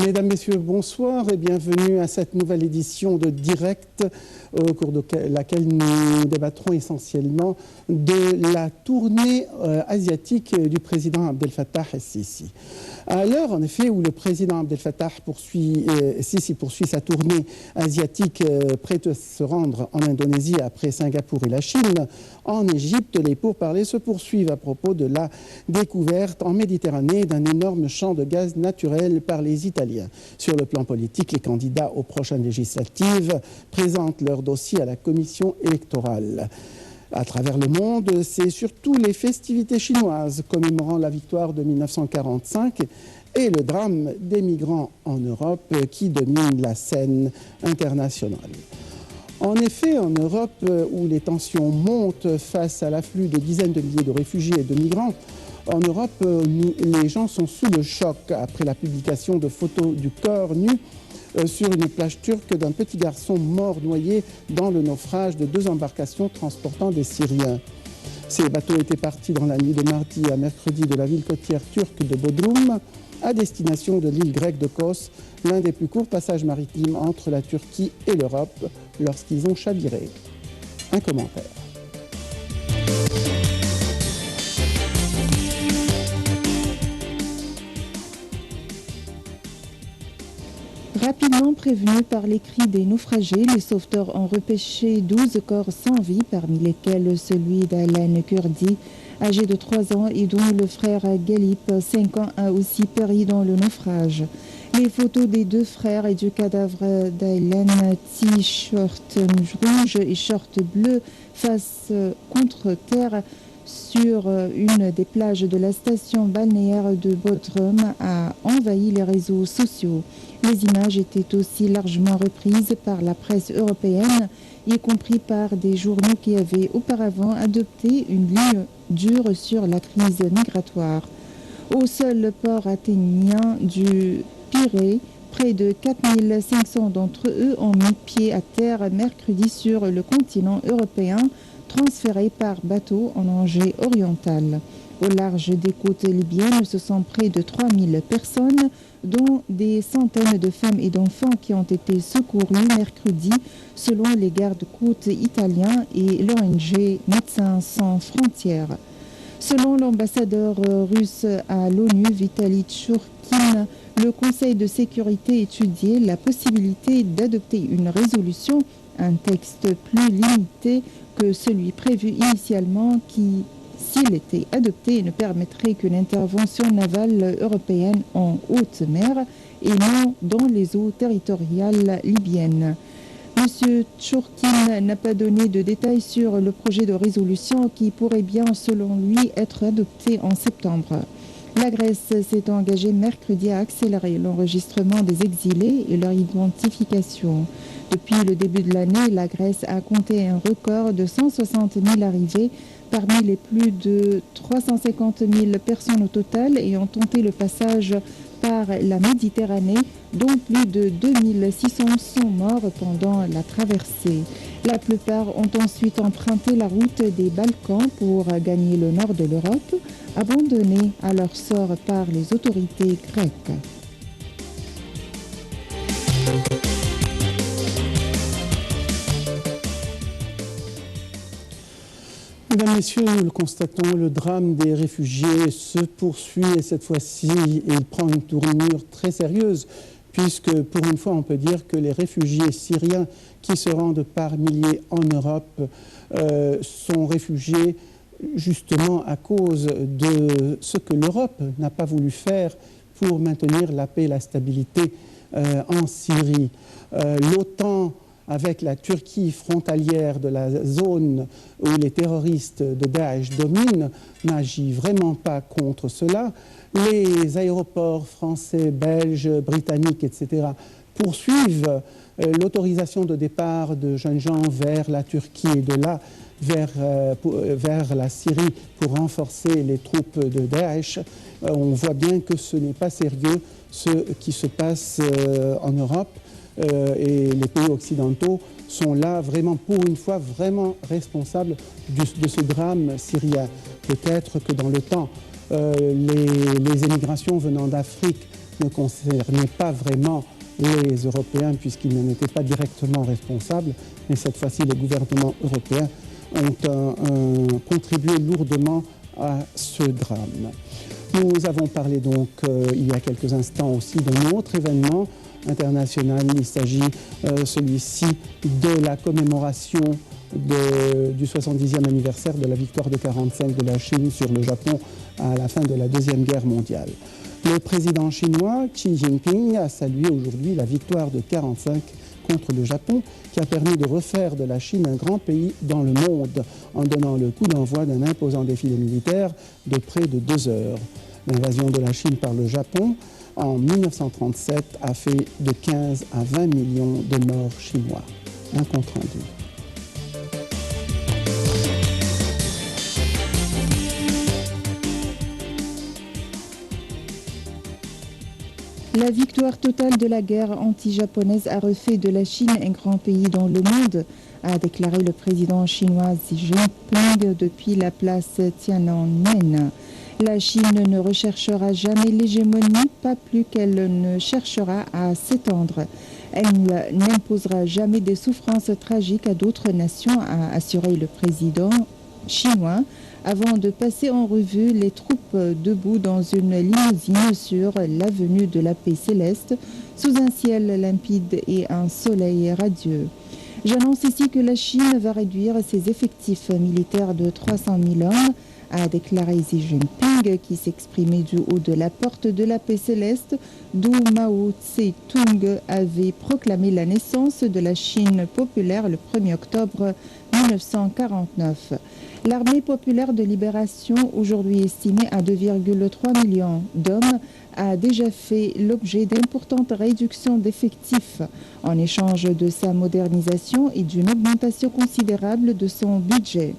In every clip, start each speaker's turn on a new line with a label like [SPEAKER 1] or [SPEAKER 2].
[SPEAKER 1] Mesdames, Messieurs, bonsoir et bienvenue à cette nouvelle édition de Direct au cours de laquelle nous débattrons essentiellement de la tournée asiatique du président Abdel Fattah el-Sisi. À l'heure, en effet, où le président Abdel Fattah Sisi poursuit sa tournée asiatique près de se rendre en Indonésie après Singapour et la Chine, en Égypte, les pourparlers se poursuivent à propos de la découverte en Méditerranée d'un énorme champ de gaz naturel par les Italiens. Sur le plan politique, les candidats aux prochaines législatives présentent leur dossier à la commission électorale. À travers le monde, c'est surtout les festivités chinoises commémorant la victoire de 1945 et le drame des migrants en Europe qui dominent la scène internationale. En effet, en Europe, où les tensions montent face à l'afflux de dizaines de milliers de réfugiés et de migrants, en Europe, les gens sont sous le choc après la publication de photos du corps nu sur une plage turque d'un petit garçon mort noyé dans le naufrage de 2 embarcations transportant des Syriens. Ces bateaux étaient partis dans la nuit de mardi à mercredi de la ville côtière turque de Bodrum à destination de l'île grecque de Kos, l'un des plus courts passages maritimes entre la Turquie et l'Europe lorsqu'ils ont chaviré. Un commentaire.
[SPEAKER 2] Rapidement prévenus par les cris des naufragés, les sauveteurs ont repêché 12 corps sans vie, parmi lesquels celui d'Alain Kurdi, âgé de 3 ans et dont le frère Galip, 5 ans, a aussi péri dans le naufrage. Les photos des 2 frères et du cadavre d'Alain, t-shirt rouge et short bleu, face contre terre sur une des plages de la station balnéaire de Bodrum a envahi les réseaux sociaux. Les images étaient aussi largement reprises par la presse européenne, y compris par des journaux qui avaient auparavant adopté une ligne dure sur la crise migratoire. Au seul port athénien du Pirée, près de 4500 d'entre eux ont mis pied à terre mercredi sur le continent européen, transférés par bateau en Angers oriental. Au large des côtes libyennes, ce sont près de 3000 personnes, dont des centaines de femmes et d'enfants qui ont été secourus mercredi, selon les gardes-côtes italiens et l'ONG Médecins sans frontières. Selon l'ambassadeur russe à l'ONU, Vitaly Tchourkine, le Conseil de sécurité étudiait la possibilité d'adopter une résolution, un texte plus limité que celui prévu initialement qui, s'il était adopté, ne permettrait qu'une intervention navale européenne en haute mer et non dans les eaux territoriales libyennes. M. Tchourkine n'a pas donné de détails sur le projet de résolution qui pourrait bien, selon lui, être adopté en septembre. La Grèce s'est engagée mercredi à accélérer l'enregistrement des exilés et leur identification. Depuis le début de l'année, la Grèce a compté un record de 160 000 arrivées parmi les plus de 350 000 personnes au total ayant tenté le passage par la Méditerranée, dont plus de 2600 sont morts pendant la traversée. La plupart ont ensuite emprunté la route des Balkans pour gagner le nord de l'Europe, abandonnés à leur sort par les autorités grecques.
[SPEAKER 1] Mesdames, Messieurs, nous le constatons, le drame des réfugiés se poursuit et cette fois-ci, il prend une tournure très sérieuse puisque pour une fois, on peut dire que les réfugiés syriens qui se rendent par milliers en Europe sont réfugiés justement à cause de ce que l'Europe n'a pas voulu faire pour maintenir la paix et la stabilité en Syrie. L'OTAN, avec la Turquie frontalière de la zone où les terroristes de Daesh dominent, n'agit vraiment pas contre cela. Les aéroports français, belges, britanniques, etc. poursuivent l'autorisation de départ de jeunes gens vers la Turquie et de là vers la Syrie pour renforcer les troupes de Daesh. On voit bien que ce n'est pas sérieux ce qui se passe en Europe. Et les pays occidentaux sont là vraiment, pour une fois, vraiment responsables de ce drame syrien. Peut-être que dans le temps, les émigrations venant d'Afrique ne concernait pas vraiment les Européens puisqu'ils n'en étaient pas directement responsables, mais cette fois-ci les gouvernements européens ont contribué lourdement à ce drame. Nous avons parlé donc il y a quelques instants aussi d'un autre événement international. Il s'agit celui-ci de la commémoration du 70e anniversaire de la victoire de 1945 de la Chine sur le Japon à la fin de la Deuxième Guerre mondiale. Le président chinois Xi Jinping a salué aujourd'hui la victoire de 1945 contre le Japon, qui a permis de refaire de la Chine un grand pays dans le monde, en donnant le coup d'envoi d'un imposant défilé militaire de près de 2 heures. L'invasion de la Chine par le Japon en 1937 a fait de 15 à 20 millions de morts chinois. Un compte rendu.
[SPEAKER 2] La victoire totale de la guerre anti-japonaise a refait de la Chine un grand pays dans le monde, a déclaré le président chinois Xi Jinping depuis la place Tiananmen. La Chine ne recherchera jamais l'hégémonie, pas plus qu'elle ne cherchera à s'étendre. Elle n'imposera jamais des souffrances tragiques à d'autres nations, a assuré le président chinois, avant de passer en revue les troupes debout dans une limousine sur l'avenue de la Paix Céleste, sous un ciel limpide et un soleil radieux. J'annonce ici que la Chine va réduire ses effectifs militaires de 300 000 hommes, a déclaré Xi Jinping, qui s'exprimait du haut de la porte de la Paix Céleste, d'où Mao Tse-tung avait proclamé la naissance de la Chine populaire le 1er octobre 1949. L'armée populaire de libération, aujourd'hui estimée à 2,3 millions d'hommes, a déjà fait l'objet d'importantes réductions d'effectifs en échange de sa modernisation et d'une augmentation considérable de son budget.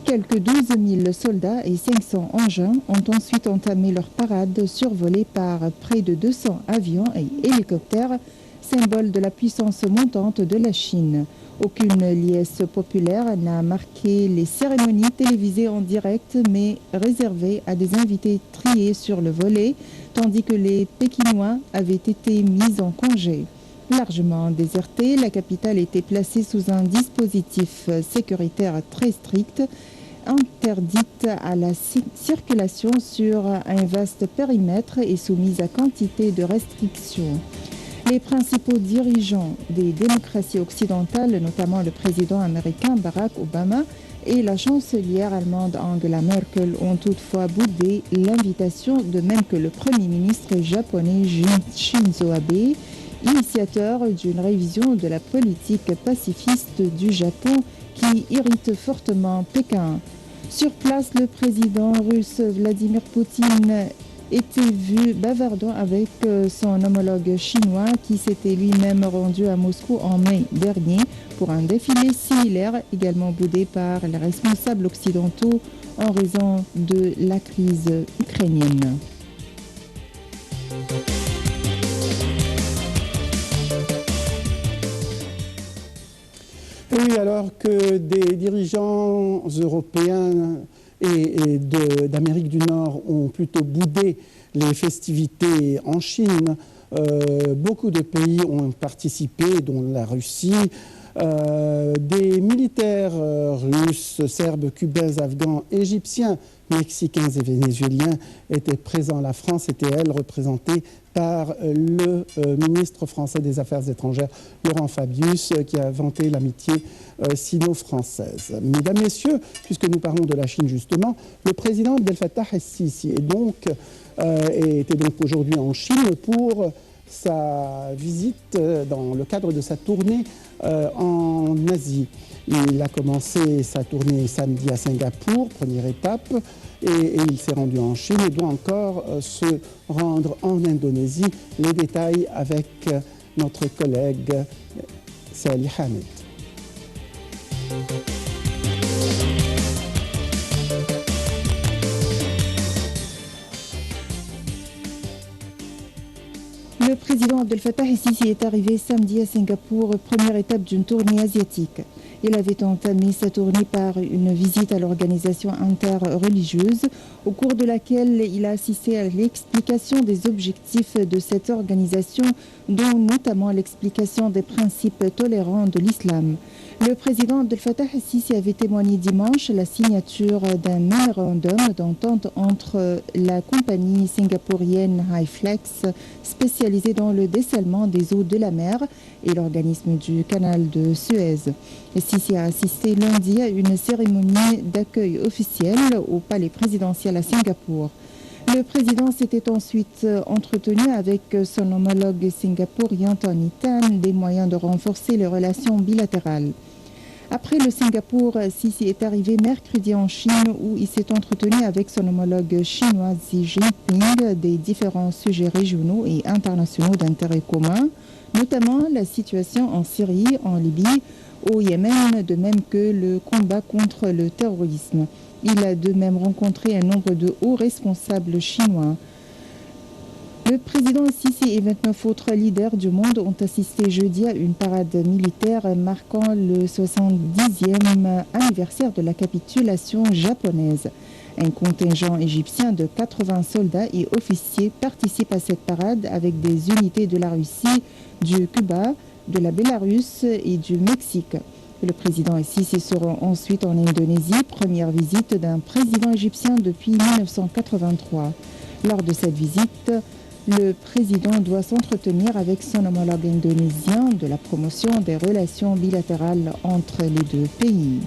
[SPEAKER 2] Quelques 12 000 soldats et 500 engins ont ensuite entamé leur parade survolée par près de 200 avions et hélicoptères, symbole de la puissance montante de la Chine. Aucune liesse populaire n'a marqué les cérémonies télévisées en direct, mais réservées à des invités triés sur le volet, tandis que les Pékinois avaient été mis en congé. Largement désertée, la capitale était placée sous un dispositif sécuritaire très strict, interdite à la circulation sur un vaste périmètre et soumise à quantité de restrictions. Les principaux dirigeants des démocraties occidentales, notamment le président américain Barack Obama et la chancelière allemande Angela Merkel, ont toutefois boudé l'invitation, de même que le premier ministre japonais Shinzo Abe, initiateur d'une révision de la politique pacifiste du Japon qui irrite fortement Pékin. Sur place, le président russe Vladimir Poutine était vu bavardant avec son homologue chinois qui s'était lui-même rendu à Moscou en mai dernier pour un défilé similaire, également boudé par les responsables occidentaux en raison de la crise ukrainienne.
[SPEAKER 1] Oui, alors que des dirigeants européens et d'Amérique du Nord ont plutôt boudé les festivités en Chine, beaucoup de pays ont participé, dont la Russie. Des militaires russes, serbes, cubains, afghans, égyptiens, mexicains et vénézuéliens étaient présents. La France était, elle, représentée par le ministre français des Affaires étrangères, Laurent Fabius, qui a vanté l'amitié sino-française. Mesdames, Messieurs, puisque nous parlons de la Chine justement, le président Abdel Fattah el-Sisi était donc aujourd'hui en Chine pour sa visite dans le cadre de sa tournée en Asie. Il a commencé sa tournée samedi à Singapour, première étape, et il s'est rendu en Chine et doit encore se rendre en Indonésie. Les détails avec notre collègue Sally Hamid.
[SPEAKER 2] Le président Abdel Fattah el-Sisi est arrivé samedi à Singapour, première étape d'une tournée asiatique. Il avait entamé sa tournée par une visite à l'organisation interreligieuse, au cours de laquelle il a assisté à l'explication des objectifs de cette organisation, dont notamment l'explication des principes tolérants de l'islam. Le président Abdel Fattah el-Sisi avait témoigné dimanche la signature d'un mémorandum d'entente entre la compagnie singapourienne Hi-Flex, spécialisée dans le dessalement des eaux de la mer, et l'organisme du canal de Suez. El-Sisi a assisté lundi à une cérémonie d'accueil officielle au palais présidentiel à Singapour. Le président s'était ensuite entretenu avec son homologue singapourien Tony Tan des moyens de renforcer les relations bilatérales. Après le Singapour, Sisi est arrivé mercredi en Chine où il s'est entretenu avec son homologue chinois Xi Jinping des différents sujets régionaux et internationaux d'intérêt commun, notamment la situation en Syrie, en Libye, au Yémen, de même que le combat contre le terrorisme. Il a de même rencontré un nombre de hauts responsables chinois. Le président Sisi et 29 autres leaders du monde ont assisté jeudi à une parade militaire marquant le 70e anniversaire de la capitulation japonaise. Un contingent égyptien de 80 soldats et officiers participe à cette parade avec des unités de la Russie, du Cuba, de la Bélarus et du Mexique. Le président et Sisi seront ensuite en Indonésie, première visite d'un président égyptien depuis 1983. Lors de cette visite, le président doit s'entretenir avec son homologue indonésien de la promotion des relations bilatérales entre les deux pays.